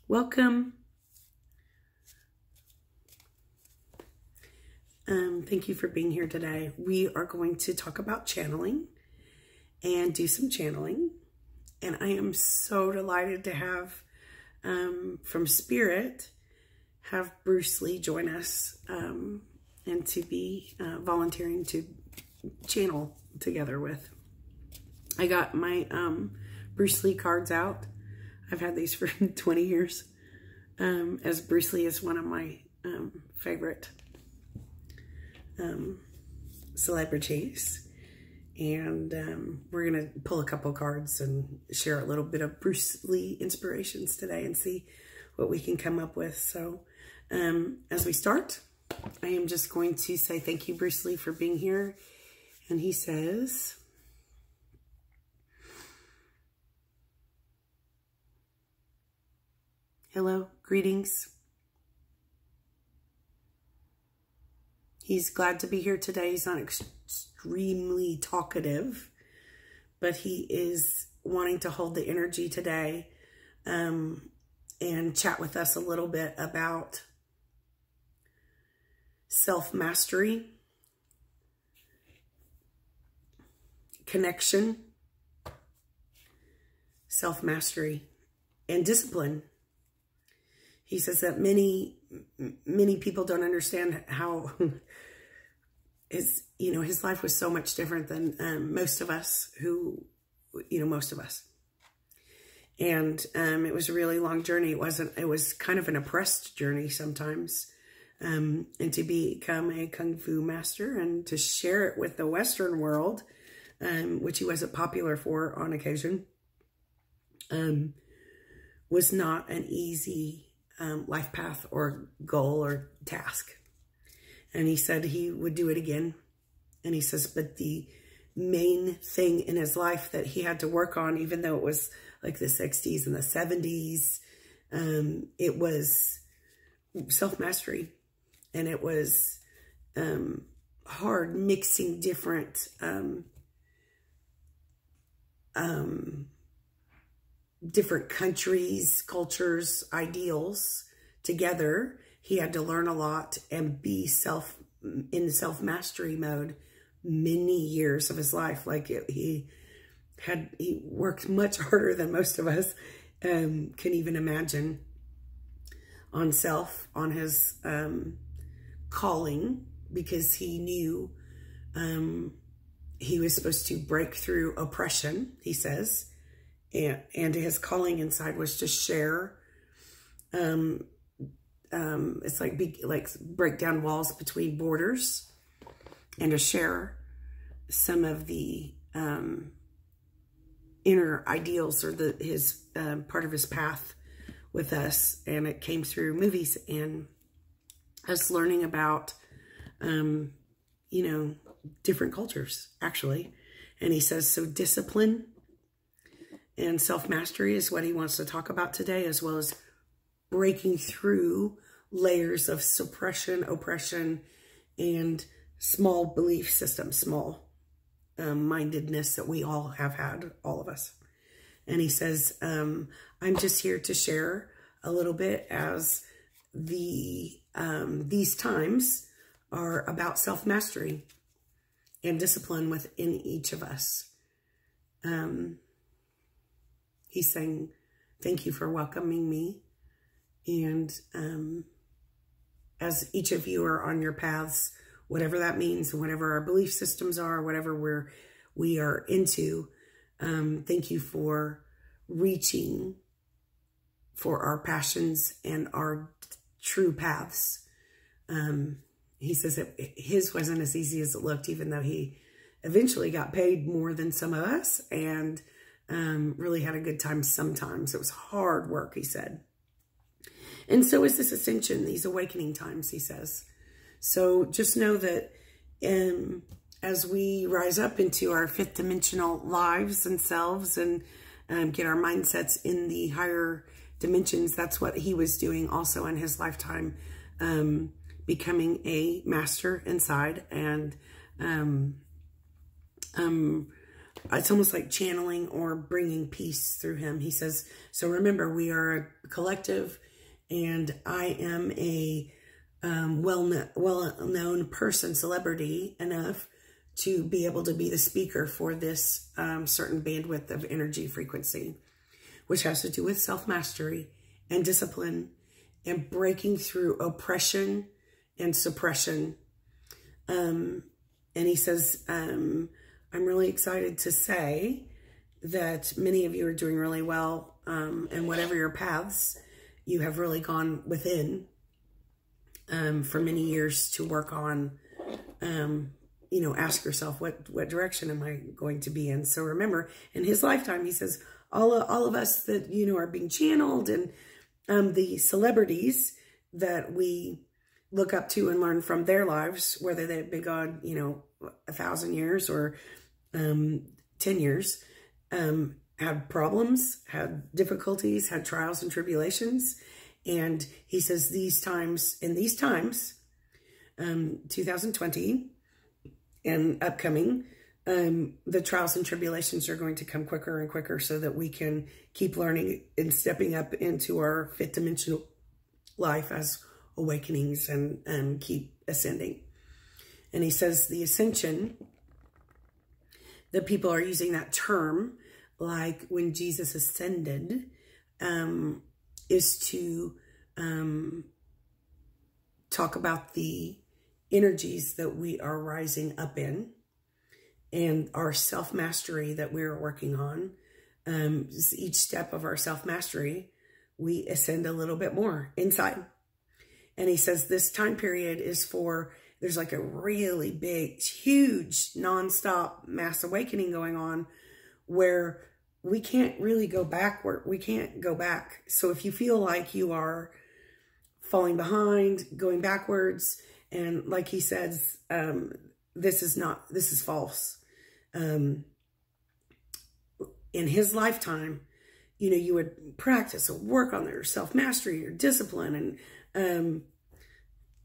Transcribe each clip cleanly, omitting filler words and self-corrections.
Welcome. Thank you for being here today. We are going to talk about channeling and do some channeling. And I am so delighted to have, from Spirit, have Bruce Lee join us and to be volunteering to channel together with. I got my Bruce Lee cards out. I've had these for 20 years, as Bruce Lee is one of my favorite celebrities. And we're going to pull a couple cards and share a little bit of Bruce Lee inspirations today and see what we can come up with. So as we start, I am just going to say thank you, Bruce Lee, for being here. And he says, hello, greetings. He's glad to be here today. He's not extremely talkative, but he is wanting to hold the energy today and chat with us a little bit about self-mastery, connection, self-mastery, and discipline. He says that many people don't understand how his life was so much different than most of us And it was a really long journey. It was kind of an oppressed journey sometimes. And to become a Kung Fu master and to share it with the Western world, which he wasn't popular for on occasion, was not an easy life path or goal or task. And he said he would do it again. And he says, but the main thing in his life that he had to work on, even though it was like the 60s and the 70s, it was self-mastery. And it was hard mixing different different countries, cultures, ideals together. He had to learn a lot and be in self-mastery mode many years of his life. Like he worked much harder than most of us can even imagine on self, on his calling, because he knew he was supposed to break through oppression, he says. And his calling inside was to share. It's like break down walls between borders and to share some of the inner ideals or his part of his path with us. And it came through movies and us learning about, different cultures, actually. And he says, so discipline and self-mastery is what he wants to talk about today, as well as breaking through layers of suppression, oppression, and small belief systems, small mindedness that we all have had, all of us. And he says, I'm just here to share a little bit as these times are about self-mastery and discipline within each of us. He's saying, thank you for welcoming me. And as each of you are on your paths, whatever that means, and whatever our belief systems are, whatever we are into, thank you for reaching for our passions and our true paths. He says that his wasn't as easy as it looked, even though he eventually got paid more than some of us and really had a good time sometimes. It was hard work, he said. And so is this ascension, these awakening times, he says. So just know that as we rise up into our fifth dimensional lives and selves and get our mindsets in the higher dimensions, that's what he was doing also in his lifetime, becoming a master inside and it's almost like channeling or bringing peace through him. He says, so remember, we are a collective, and I am a well-known person, celebrity enough to be able to be the speaker for this certain bandwidth of energy frequency, which has to do with self-mastery and discipline and breaking through oppression and suppression. And he says, I'm really excited to say that many of you are doing really well, and whatever your paths, you have really gone within for many years to work on, you know, ask yourself, what direction am I going to be in? So remember, in his lifetime, he says, all of us that, you know, are being channeled, and the celebrities that we look up to and learn from their lives, whether they've been gone, you know, 1,000 years or 10 years, had problems, had difficulties, had trials and tribulations. And he says in these times, 2020 and upcoming, the trials and tribulations are going to come quicker and quicker so that we can keep learning and stepping up into our fifth dimensional life as awakenings and keep ascending. And he says the ascension, that people are using that term, like when Jesus ascended, is to talk about the energies that we are rising up in and our self-mastery that we're working on. Each step of our self-mastery, we ascend a little bit more inside. And he says this time period is for, there's like a really big, huge, nonstop mass awakening going on where we can't really go backward. We can't go back. So if you feel like you are falling behind, going backwards, and like he says, this is false. In his lifetime, you know, you would practice or work on their self-mastery, your discipline, and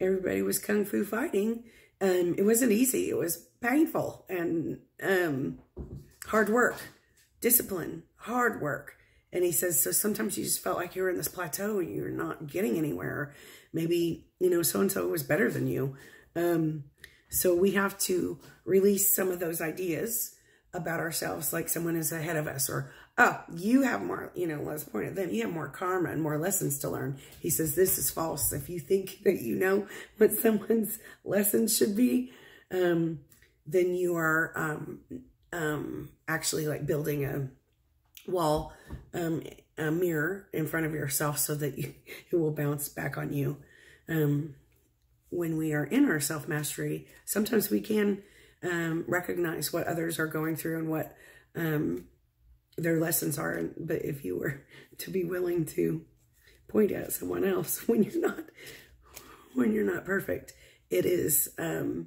everybody was kung fu fighting. It wasn't easy. It was painful and hard work, discipline, hard work. And he says, so sometimes you just felt like you were in this plateau and you're not getting anywhere. Maybe, you know, so-and-so was better than you. So we have to release some of those ideas about ourselves, like someone is ahead of us, or, oh, you have more, you know, let's point at them. You have more karma and more lessons to learn. He says, this is false. If you think that you know what someone's lessons should be, then you are actually like building a wall, a mirror in front of yourself so that it will bounce back on you. When we are in our self-mastery, sometimes we can recognize what others are going through and what their lessons are. But if you were to be willing to point at someone else when you're not perfect, it is a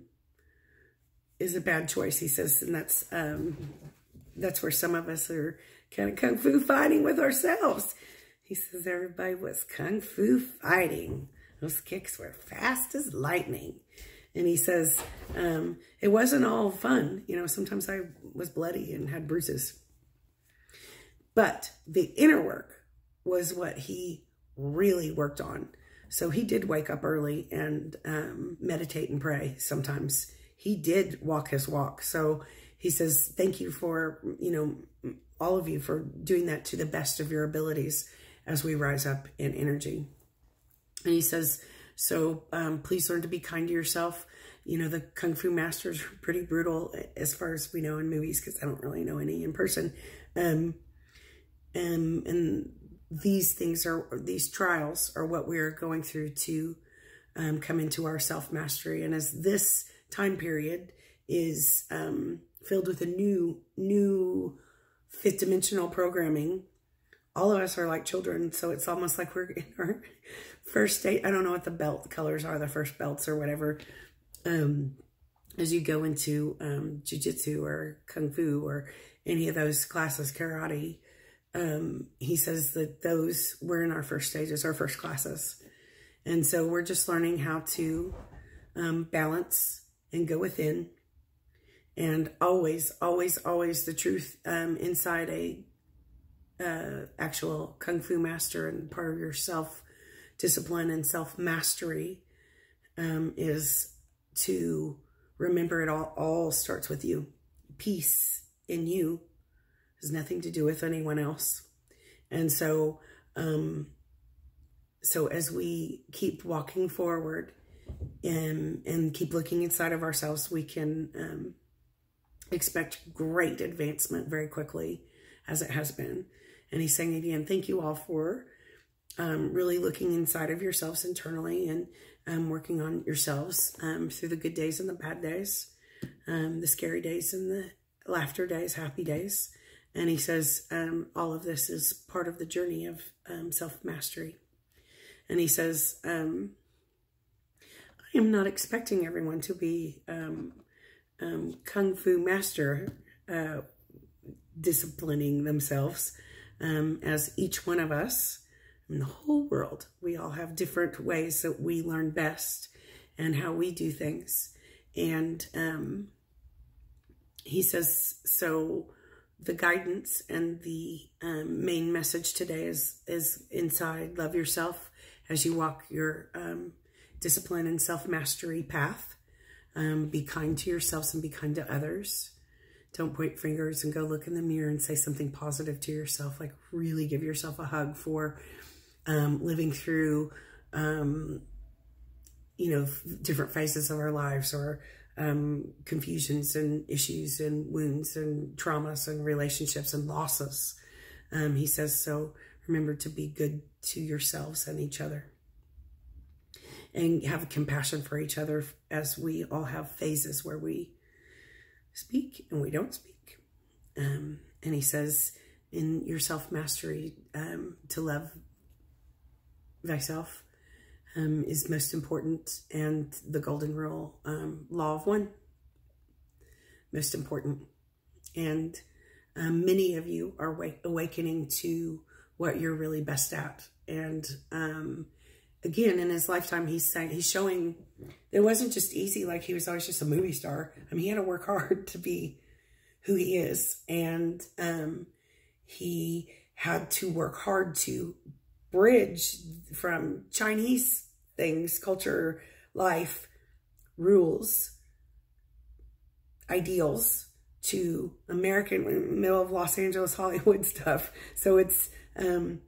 bad choice, he says. And that's where some of us are kind of kung fu fighting with ourselves. He says everybody was kung fu fighting. Those kicks were fast as lightning. And he says, it wasn't all fun. You know, sometimes I was bloody and had bruises. But the inner work was what he really worked on. So he did wake up early and meditate and pray sometimes. He did walk his walk. So he says, thank you for, you know, all of you for doing that to the best of your abilities as we rise up in energy. And he says, so please learn to be kind to yourself. You know, the Kung Fu masters are pretty brutal as far as we know in movies, because I don't really know any in person. And these trials are what we're going through to come into our self-mastery. And as this time period is filled with a new fifth dimensional programming, all of us are like children. So it's almost like we're in our first state. I don't know what the belt colors are, the first belts or whatever. As you go into jiu-jitsu or kung fu or any of those classes, karate, he says that those we're in our first stages, our first classes. And so we're just learning how to balance and go within And always, always, always the truth inside a actual Kung Fu master, and part of your self-discipline and self-mastery is to remember it all starts with you. Peace in you has nothing to do with anyone else. And so, so as we keep walking forward and keep looking inside of ourselves, we can expect great advancement very quickly, as it has been. And he's saying again, thank you all for really looking inside of yourselves internally and working on yourselves through the good days and the bad days, the scary days and the laughter days, happy days. And he says all of this is part of the journey of self-mastery. And he says, I am not expecting everyone to be Kung Fu master disciplining themselves, as each one of us in the whole world, we all have different ways that we learn best and how we do things. And he says, so the guidance and the main message today is inside. Love yourself as you walk your discipline and self-mastery path. Be kind to yourselves and be kind to others. Don't point fingers and go look in the mirror and say something positive to yourself. Like, really give yourself a hug for living through, you know, different phases of our lives, or confusions and issues and wounds and traumas and relationships and losses. He says, so remember to be good to yourselves and each other. And have compassion for each other, as we all have phases where we speak and we don't speak. And he says, in your self-mastery, to love thyself is most important. And the golden rule, law of one, most important. And many of you are awakening to what you're really best at. And again, in his lifetime, he's showing it wasn't just easy. Like, he was always just a movie star. I mean, he had to work hard to be who he is. And he had to work hard to bridge from Chinese things, culture, life, rules, ideals, to American, middle of Los Angeles, Hollywood stuff. So it's, and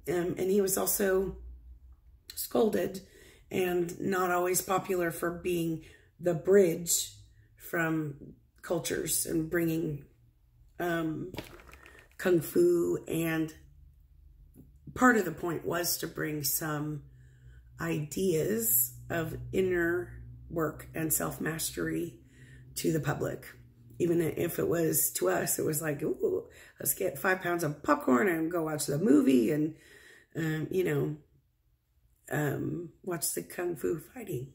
he was also scolded and not always popular for being the bridge from cultures and bringing Kung Fu. And part of the point was to bring some ideas of inner work and self-mastery to the public. Even if it was, to us, it was like, ooh, let's get 5 pounds of popcorn and go watch the movie and, you know, watch the Kung Fu fighting.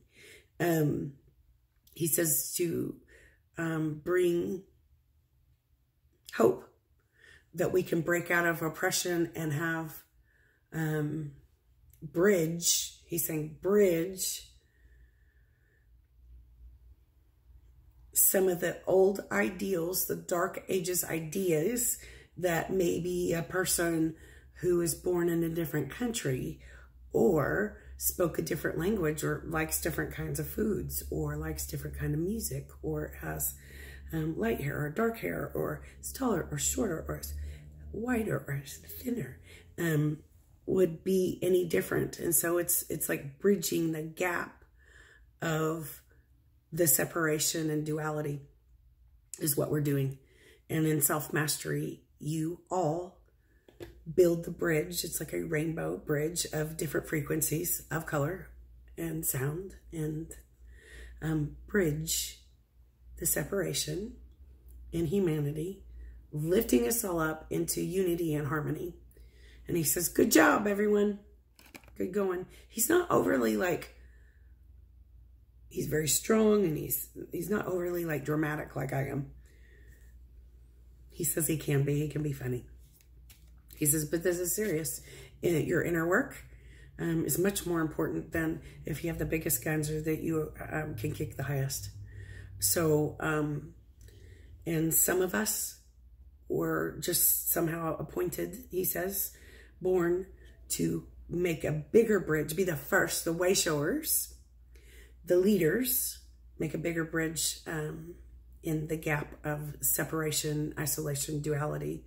He says to bring hope that we can break out of oppression and have bridge. He's saying bridge some of the old ideals, the dark ages ideas that maybe a person who is born in a different country, or spoke a different language, or likes different kinds of foods, or likes different kind of music, or has light hair or dark hair, or is taller or shorter, or is whiter or is thinner, would be any different. And so it's like bridging the gap of the separation and duality is what we're doing. And in self-mastery, you all build the bridge. It's like a rainbow bridge of different frequencies of color and sound, and bridge the separation in humanity, lifting us all up into unity and harmony. And he says, good job, everyone. Good going. He's not overly like, he's very strong, and he's not overly like dramatic like I am. He says he can be funny. He says, but this is serious. Your inner work is much more important than if you have the biggest guns or that you can kick the highest. So And some of us were just somehow appointed, he says, born to make a bigger bridge, be the first, the way showers, the leaders, make a bigger bridge in the gap of separation, isolation, duality,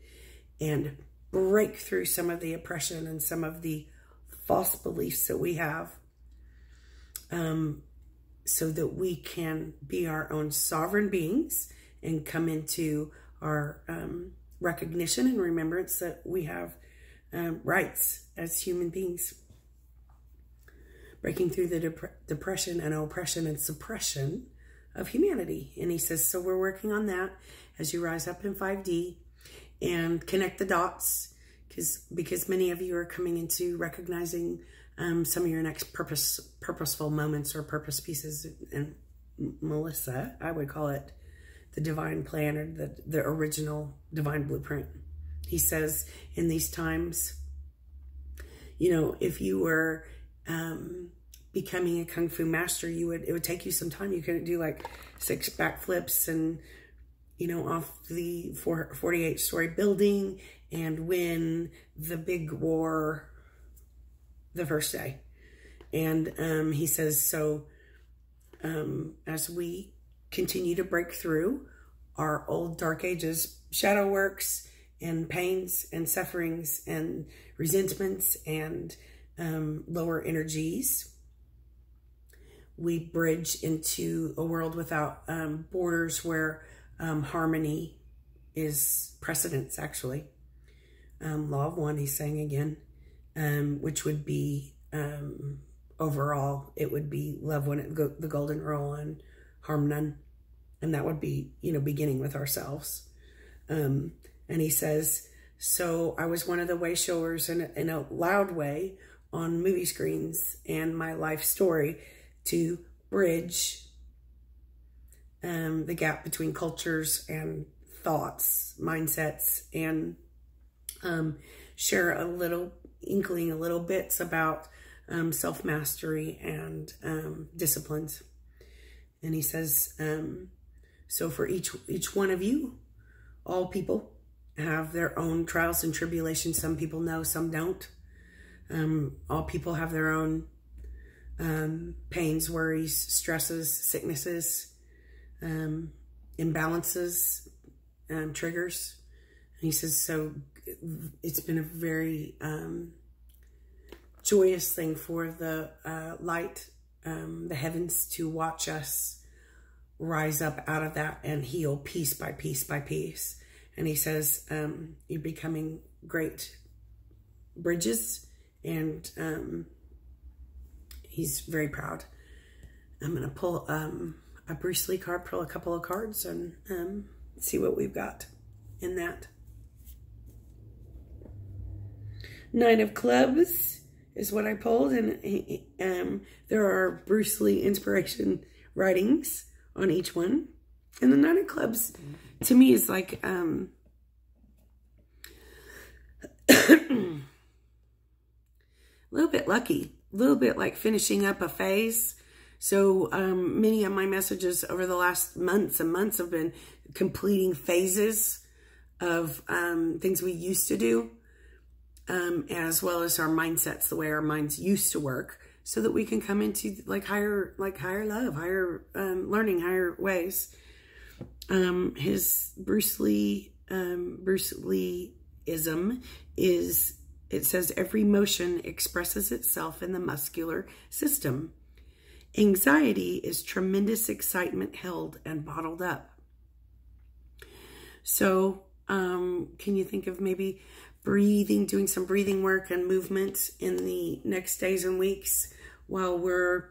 and break through some of the oppression and some of the false beliefs that we have, so that we can be our own sovereign beings and come into our recognition and remembrance that we have rights as human beings. Breaking through the depression and oppression and suppression of humanity. And he says, so we're working on that as you rise up in 5D and connect the dots, because many of you are coming into recognizing some of your next purposeful moments or purpose pieces. And Melissa, I would call it the divine plan, or the original divine blueprint. He says in these times, you know, if you were becoming a Kung Fu master, it would take you some time. You couldn't do like 6 backflips and, you know, off the 48-story building and win the big war the first day. And he says, so as we continue to break through our old dark ages, shadow works and pains and sufferings and resentments and lower energies, we bridge into a world without borders, where harmony is precedence, actually. Law of one, he's saying again, which would be overall, it would be love one, the golden rule, and harm none. And that would be, you know, beginning with ourselves. And he says, so I was one of the way showers in a loud way on movie screens and my life story to bridge the gap between cultures and thoughts, mindsets, and share a little bits about self-mastery and disciplines. And he says, so for each one of you, all people have their own trials and tribulations. Some people know, some don't. All people have their own pains, worries, stresses, sicknesses, imbalances, triggers. And he says, so it's been a very joyous thing for the light, the heavens, to watch us rise up out of that and heal piece by piece by piece. And he says, you're becoming great bridges, and he's very proud. I'm going to pull a Bruce Lee card, pull a couple of cards, and see what we've got in that. 9 of Clubs is what I pulled, and there are Bruce Lee inspiration writings on each one. And the 9 of Clubs, to me, is like a little bit lucky, a little bit like finishing up a phase. So many of my messages over the last months and months have been completing phases of things we used to do, as well as our mindsets, the way our minds used to work, so that we can come into higher love, higher learning, higher ways. His Bruce Lee-ism is, it says, every motion expresses itself in the muscular system. Anxiety is tremendous excitement held and bottled up. So can you think of maybe breathing, doing some breathing work and movement in the next days and weeks while we're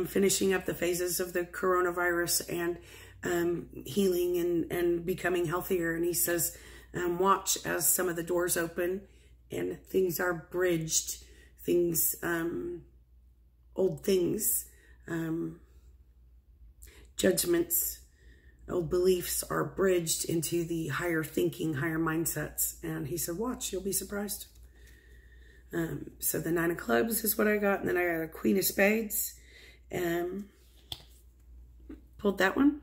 finishing up the phases of the coronavirus and healing and becoming healthier? And he says, watch as some of the doors open and things are bridged, things, old things, judgments, old beliefs are bridged into the higher thinking, higher mindsets. And he said, watch, you'll be surprised. So the 9 of Clubs is what I got. And then I got a Queen of Spades. Pulled that one.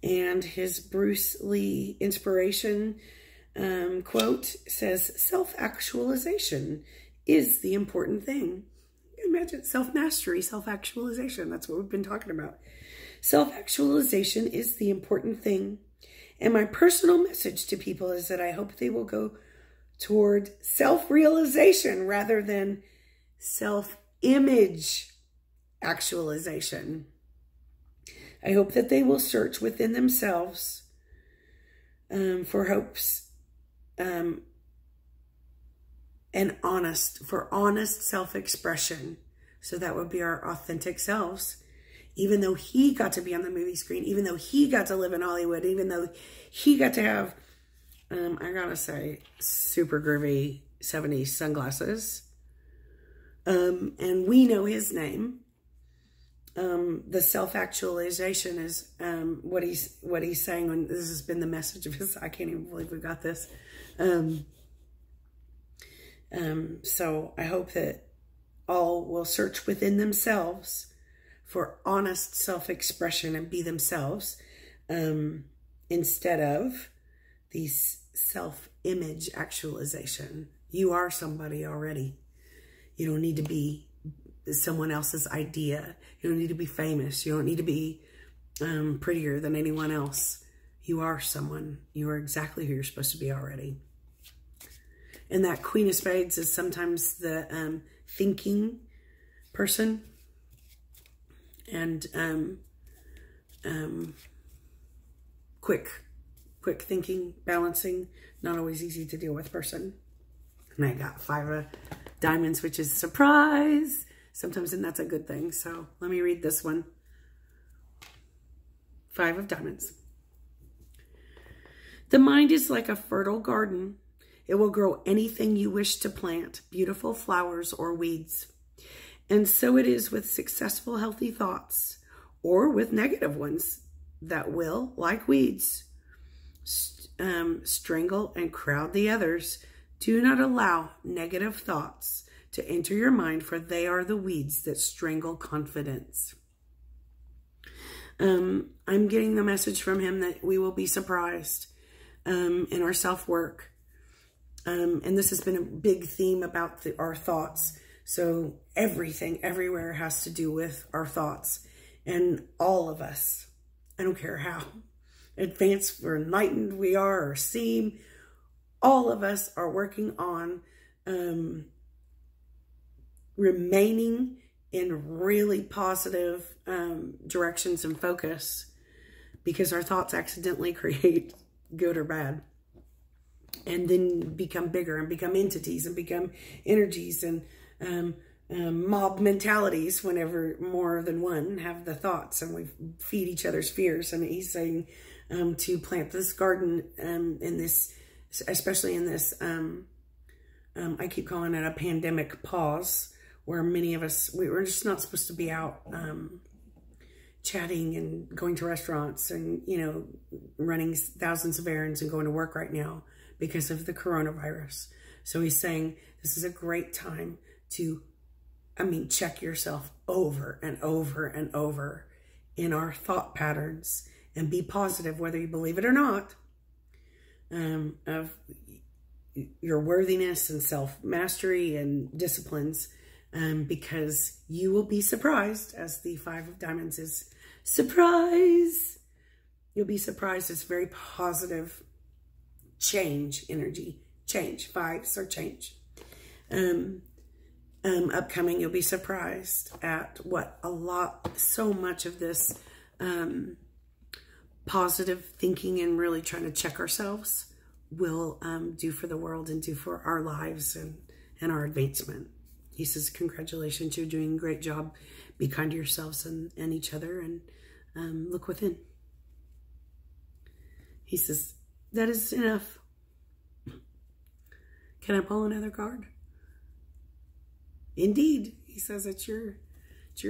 And his Bruce Lee inspiration quote says, self-actualization is the important thing. Imagine self-mastery, self-actualization. That's what we've been talking about. Self-actualization is the important thing. And my personal message to people is that I hope they will go toward self-realization rather than self-image actualization. I hope that they will search within themselves for hopes and honest self-expression. So that would be our authentic selves. Even though he got to be on the movie screen, even though he got to live in Hollywood, even though he got to have, I gotta say, super groovy 70s sunglasses. And we know his name. The self-actualization is what he's saying when this has been the message of his. I can't even believe we got this. So I hope that all will search within themselves for honest self-expression and be themselves instead of these self-image actualization. You are somebody already. You don't need to be someone else's idea. You don't need to be famous. You don't need to be prettier than anyone else. You are someone. You are exactly who you're supposed to be already. And that Queen of Spades is sometimes the thinking person. And quick thinking, balancing, not always easy to deal with person. And I got 5 of diamonds, which is surprise. Sometimes, and that's a good thing. So let me read this one. 5 of diamonds. The mind is like a fertile garden. It will grow anything you wish to plant, beautiful flowers or weeds. And so it is with successful, healthy thoughts, or with negative ones that will, like weeds, strangle and crowd the others. Do not allow negative thoughts to enter your mind, for they are the weeds that strangle confidence. I'm getting the message from him that we will be surprised in our self-work. And this has been a big theme about our thoughts. So everything, everywhere has to do with our thoughts. And all of us, I don't care how advanced or enlightened we are or seem, all of us are working on remaining in really positive directions and focus, because our thoughts accidentally create good or bad, and then become bigger and become entities and become energies and mob mentalities whenever more than one have the thoughts, and we feed each other's fears. And he's saying to plant this garden in this, especially in this, I keep calling it a pandemic pause, where many of us, we're just not supposed to be out chatting and going to restaurants and, you know, running thousands of errands and going to work right now because of the coronavirus. So he's saying this is a great time to, check yourself over and over and over in our thought patterns and be positive, whether you believe it or not, of your worthiness and self-mastery and disciplines, because you will be surprised, as the 5 of diamonds is surprise. You'll be surprised. It's very positive change energy. Change. 5s are change. Upcoming, you'll be surprised at what so much of this positive thinking and really trying to check ourselves will do for the world and do for our lives and our advancement. He says, congratulations, you're doing a great job. Be kind to yourselves and each other, and look within. He says, that is enough. Can I pull another card? Indeed. He says it's your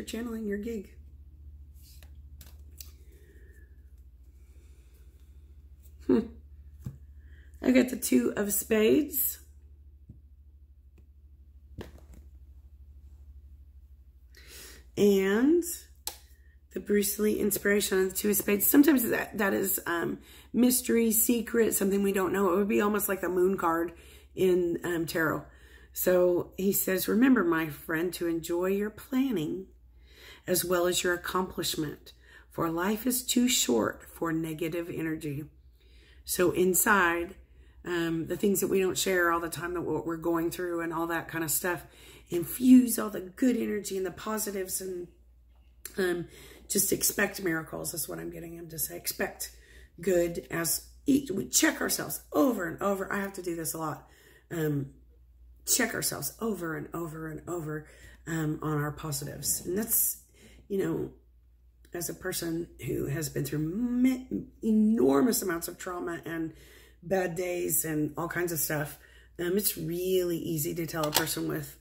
channeling, your gig. I got the 2 of spades. And The Bruce Lee inspiration on the Two of Spades. Sometimes that is mystery, secret, something we don't know. It would be almost like the moon card in tarot. So he says, remember, my friend, to enjoy your planning as well as your accomplishment, for life is too short for negative energy. So inside, the things that we don't share all the time, that what we're going through and all that kind of stuff, infuse all the good energy and the positives, and just expect miracles is what I'm getting him to say. Expect good as we check ourselves over and over. I have to do this a lot. Check ourselves over and over and over on our positives. And that's, you know, as a person who has been through enormous amounts of trauma and bad days and all kinds of stuff, it's really easy to tell a person with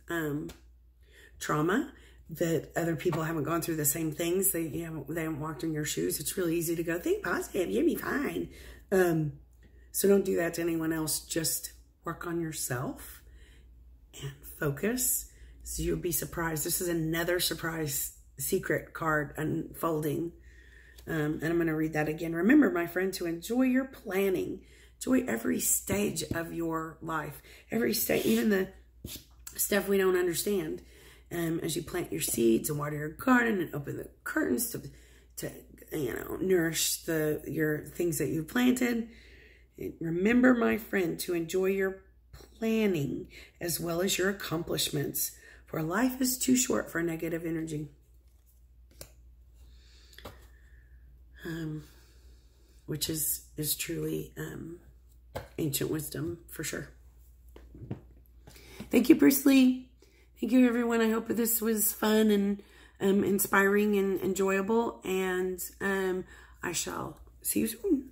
trauma that other people haven't gone through the same things. They haven't walked in your shoes. It's really easy to go, think positive, you'll be fine. So don't do that to anyone else. Just work on yourself and focus. So you'll be surprised. This is another surprise secret card unfolding. And I'm going to read that again. Remember, my friend, to enjoy your planning. Enjoy every stage of your life. Every stage, even the stuff we don't understand. As you plant your seeds and water your garden and open the curtains to you know, nourish your things that you planted. Remember, my friend, to enjoy your planning as well as your accomplishments, for life is too short for negative energy. Which is truly ancient wisdom for sure. Thank you, Bruce Lee. Thank you, everyone. I hope this was fun and inspiring and enjoyable. And I shall see you soon.